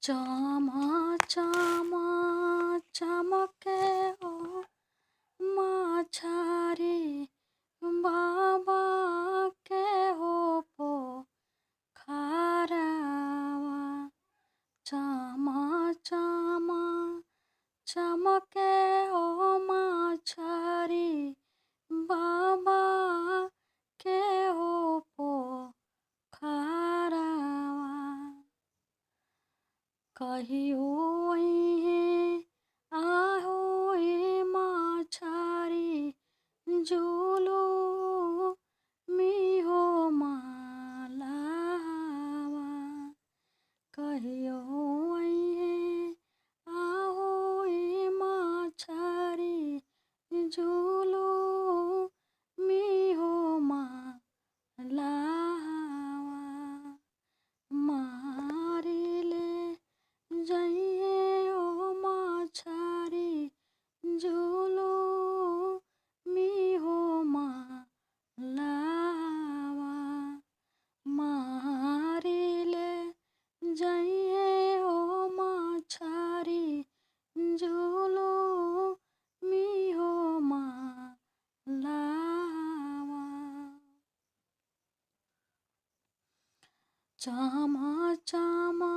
चमा चमा चमके ओ माछारी बाबा के हो पोखरावा। चमा चमा चमके ओ माछारी बाबा के हो पोखरावा। कहियो आहो ए माछारी जुलू मिहो मालावा। कहियो आहो ए माछारी जुलू मिहो मालावा। मारिले जइए ओ माछारी जुलू मिहो मालावा। मारिले जइए ओ माछारी जुलू मिहो मालावा। चमा चमा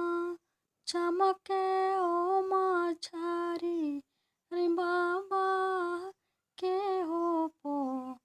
चमके ओ माछारी बाबा के हो पोखरावा।